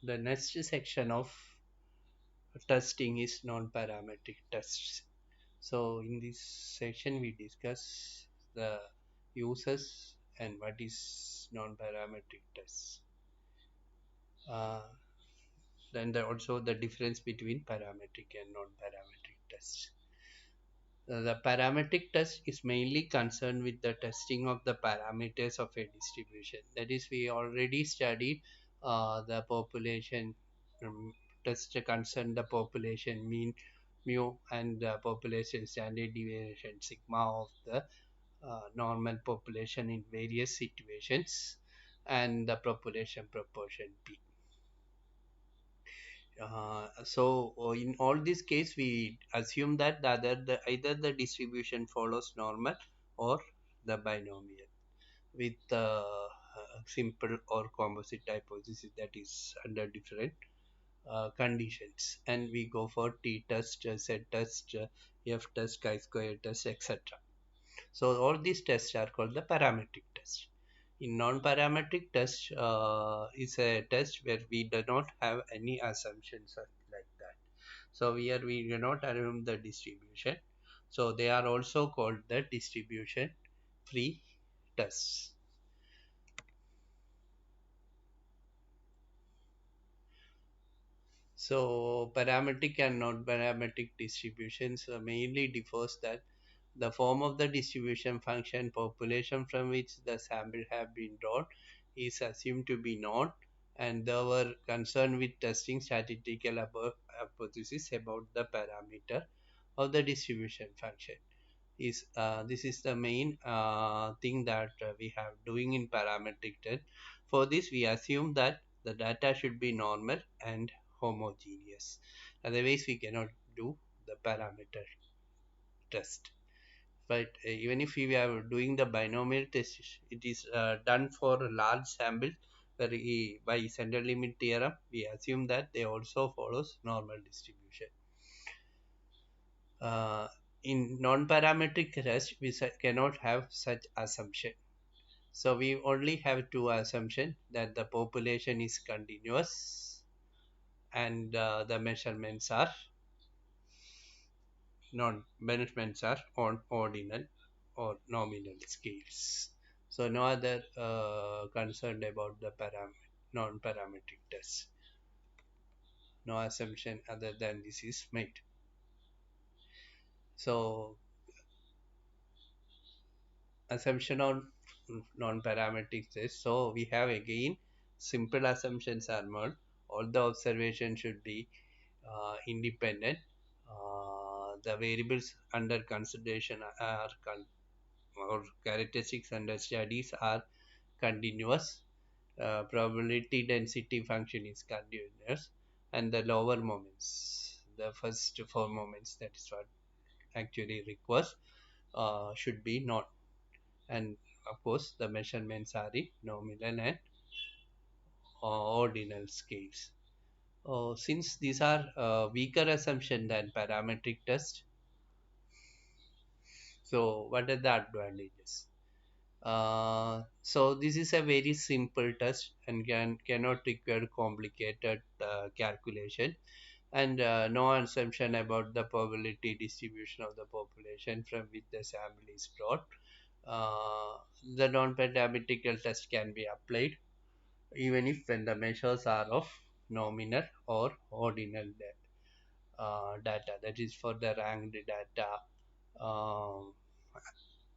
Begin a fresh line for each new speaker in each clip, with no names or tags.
The next section of testing is non-parametric tests. So in this section we discuss the uses and what is non-parametric tests. Uh, then also the difference between parametric and non-parametric tests. The parametric test is mainly concerned with the testing of the parameters of a distribution. That is, we already studied the population test concern the population mean mu and the population standard deviation sigma of the normal population in various situations and the population proportion p. In all these case, we assume that either the distribution follows normal or the binomial with simple or composite hypothesis that is under different conditions. And we go for t test, z test, f test, chi-square test, etc. So all these tests are called the parametric test. In non-parametric test is a test where we do not have any assumptions like that. So here we do not assume the distribution. So they are also called the distribution free tests. So parametric and non-parametric distributions mainly differs that the form of the distribution function population from which the sample have been drawn is assumed to be known, and they were concerned with testing statistical hypothesis about the parameter of the distribution function. Is this is the main thing that we have doing in parametric test. For this we assume that the data should be normal and homogeneous, otherwise we cannot do the parameter test. But even if we are doing the binomial test, it is done for a large sample where by center limit theorem we assume that they also follows normal distribution. uh, in non-parametric test we cannot have such assumption. So we only have two assumptions, that the population is continuous and the measurements are on ordinal or nominal scales. So no other concern about the non-parametric test. No assumption other than this is made. So assumption on non-parametric test. So we have again simple assumptions are made. All the observations should be independent. The variables under consideration are or characteristics under studies are continuous. Probability density function is continuous, and the lower moments, the first four moments, that is what actually requires, should be not. And of course the measurements are in nominal and ordinal scales. Since these are weaker assumption than parametric test, so what are the advantages? So this is a very simple test and cannot require complicated calculation, and no assumption about the probability distribution of the population from which the sample is drawn. The non-parametrical test can be applied even if when the measures are of nominal or ordinal data, that is for the ranked data, um,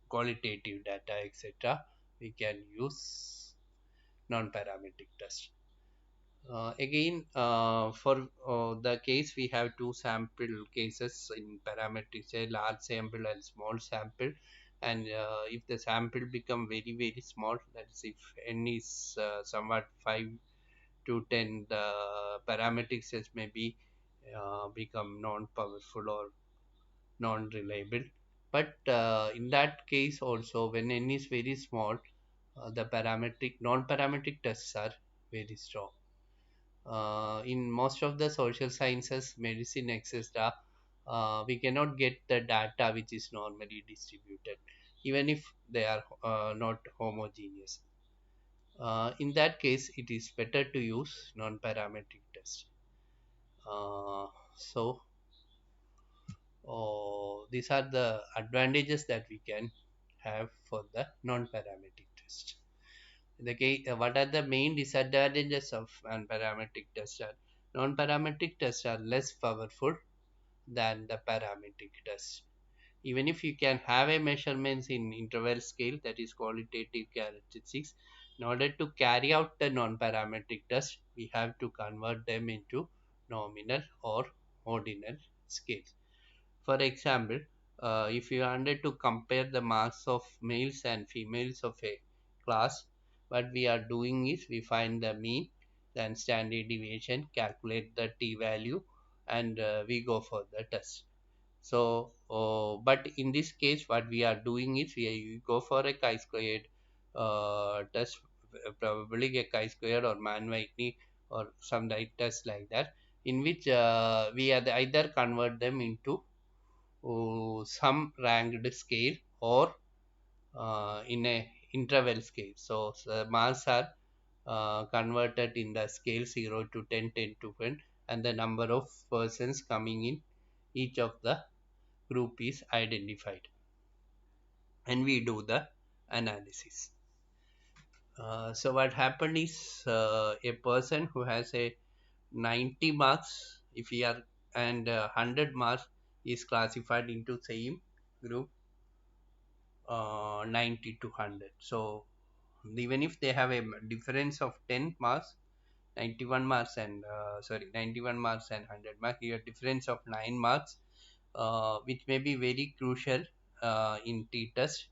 qualitative data, etc. We can use non-parametric test. Again, for the case we have two sample cases in parametric, say large sample and small sample. And if the sample become very small, that is if n is somewhat 5 to 10, the parametric test may be become non-powerful or non-reliable. But in that case also, when n is very small, the parametric non-parametric tests are very strong. In most of the social sciences, medicine, etc., we cannot get the data which is normally distributed, even if they are not homogeneous. In that case, it is better to use non-parametric test. So these are the advantages that we can have for the non-parametric test. In the case, what are the main disadvantages of non-parametric test? Non-parametric tests are less powerful than the parametric test. Even if you can have a measurements in interval scale, that is qualitative characteristics, in order to carry out the non-parametric test, we have to convert them into nominal or ordinal scales. For example, if you wanted to compare the marks of males and females of a class, what we are doing is we find the mean, then standard deviation, calculate the t-value, and we go for the test. So, but in this case, what we are doing is we go for a chi-squared test, probably a chi-squared or Mann-Whitney or some like test like that, in which we either convert them into some ranked scale or in a interval scale. So, the marks are converted in the scale 0 to 10, 10 to 10, and the number of persons coming in each of the group is identified, and we do the analysis. So what happened is a person who has a 90 marks, if he are, and 100 marks, is classified into same group, 90 to 100. So even if they have a difference of 10 marks, 91 marks and 91 marks and 100 marks, here difference of 9 marks, which may be very crucial in t-test,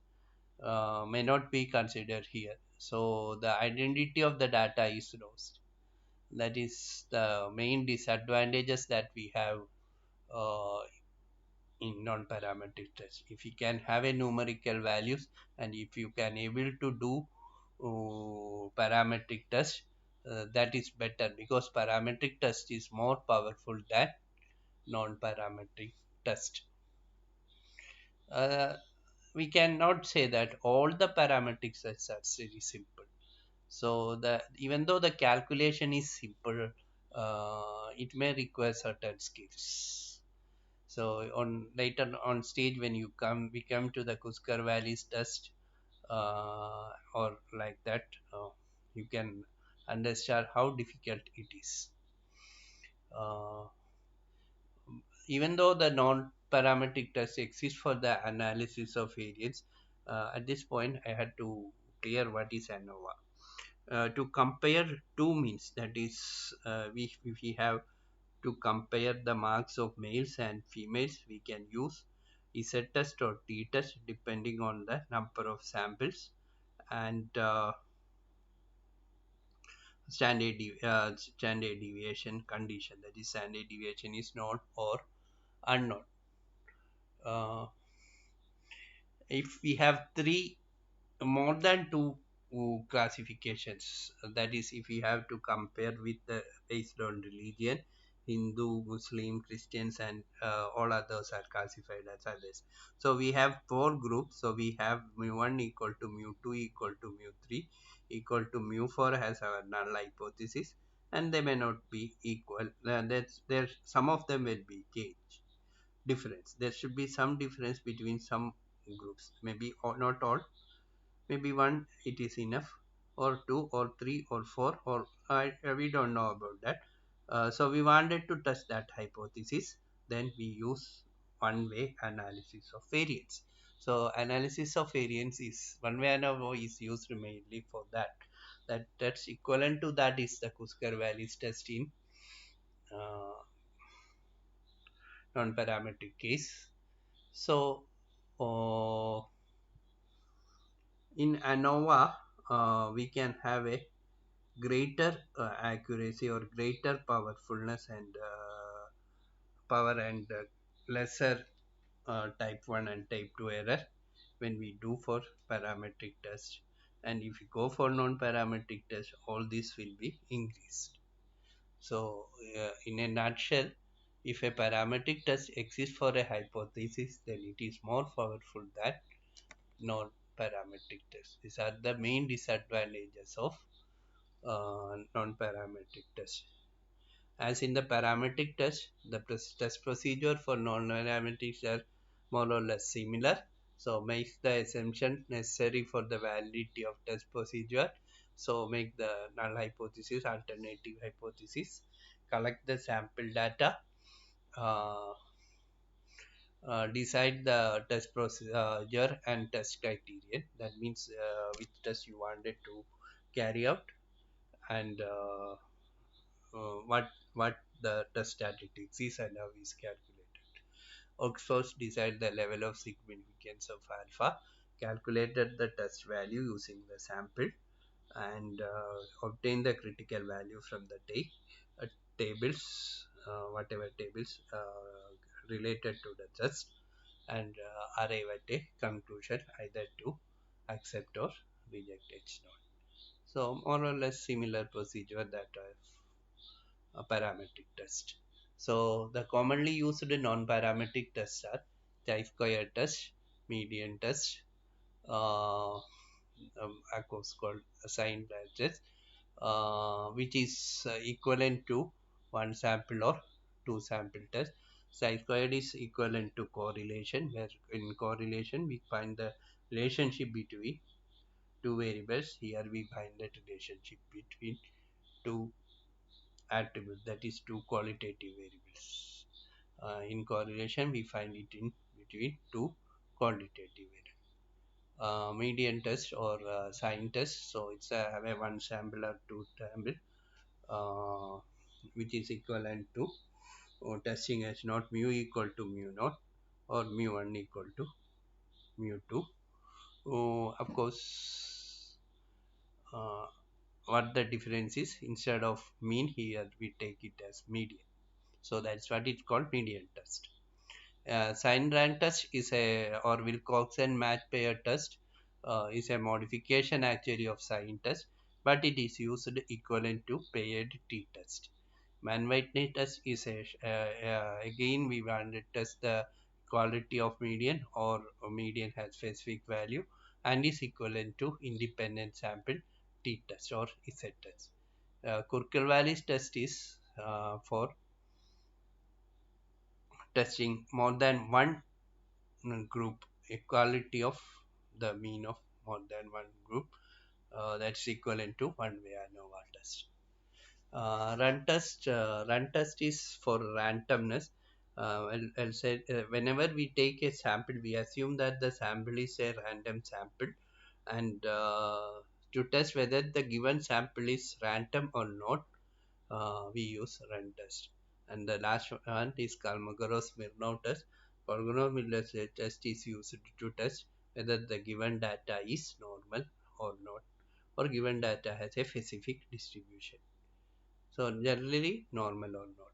may not be considered here. So the identity of the data is lost. That is the main disadvantages that we have uh, in non-parametric test. If you can have a numerical values, and if you can able to do parametric test, that is better, because parametric test is more powerful than non-parametric test. uh, we cannot say that all the parametric tests are very simple. So the even though the calculation is simple, it may require certain skills. So on later on stage, when you come we come to the Kusker Valleys test, or like that, you can understand how difficult it is. Uh, Even though the non-parametric test exists for the analysis of variance, at this point I had to clear what is ANOVA. To compare two means, that is, if we have to compare the marks of males and females, we can use Z test or T test depending on the number of samples, and standard deviation condition, that is standard deviation is known or unknown. Uh, if we have three, more than two classifications, that is if we have to compare with the based on religion, Hindu, Muslim, Christians, and all others are classified as others. So we have four groups. So we have mu1 equal to mu2 equal to mu3 equal to mu4 as our null hypothesis, and they may not be equal. That's there, some of them will be changed difference. There should be some difference between some groups, maybe or not all, maybe one it is enough, or two or three or four, or we don't know about that. So we wanted to test that hypothesis, then we use one way analysis of variance. So analysis of variance is one way analysis is used mainly for that. That's equivalent to that is the Kusker Valleys test in uh, non-parametric case. So in ANOVA, we can have a greater accuracy or greater powerfulness and power, and lesser type 1 and type 2 error when we do for parametric test. And if you go for non-parametric test, all this will be increased. So in a nutshell, if a parametric test exists for a hypothesis, then it is more powerful than non-parametric test. These are the main disadvantages of non-parametric test. As in the parametric test, the test procedure for non-parametrics are more or less similar. So makes the assumption necessary for the validity of test procedure. So make the null hypothesis, alternative hypothesis, collect the sample data, uh, decide the test procedure and test criterion. That means which test you wanted to carry out, and what the test statistics is and how is calculated. Also decide the level of significance of alpha, calculated the test value using the sample, and obtain the critical value from the tables, whatever tables related to the test, and arrive at a conclusion either to accept or reject H naught. So more or less similar procedure that a parametric test. So the commonly used non-parametric tests are chi-square test, median test, of course called assigned branches, which is equivalent to one sample or two sample test. Chi-squared is equivalent to correlation, where in correlation we find the relationship between two variables. Here we find that relationship between two attributes, that is two qualitative variables. In correlation we find it in between two quantitative variables. Median test or sign test, so it's have a one sample or two sample, uh, which is equivalent to testing as not mu equal to mu naught or mu 1 equal to mu 2. Of course, uh, what the difference is, instead of mean here we take it as median, so that's what it's called, median test. Sign rank test is a, or Wilcoxon match pair test, is a modification actually of sign test, but it is used equivalent to paired t-test. Man-Whitney test is a, again we want to test the quality of median, or median has specific value and is equivalent to independent sample t-test or z-test. Kurkel-Wallis test is for testing more than one group, equality of the mean of more than one group, that's equivalent to one way ANOVA test. Run test is for randomness. I'll say whenever we take a sample, we assume that the sample is a random sample, and to test whether the given sample is random or not, we use run test. And the last one is Kolmogorov-Smirnov test. Kolmogorov-Smirnov test is used to test whether the given data is normal or not, or given data has a specific distribution. So generally normal or not.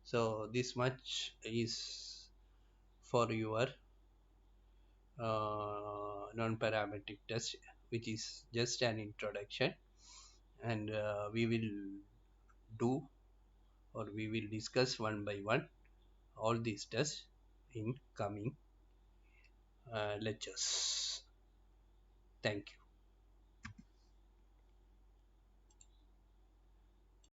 So this much is for your non-parametric test, which is just an introduction, and we will do, or we will discuss one by one all these tests in coming lectures. Thank you.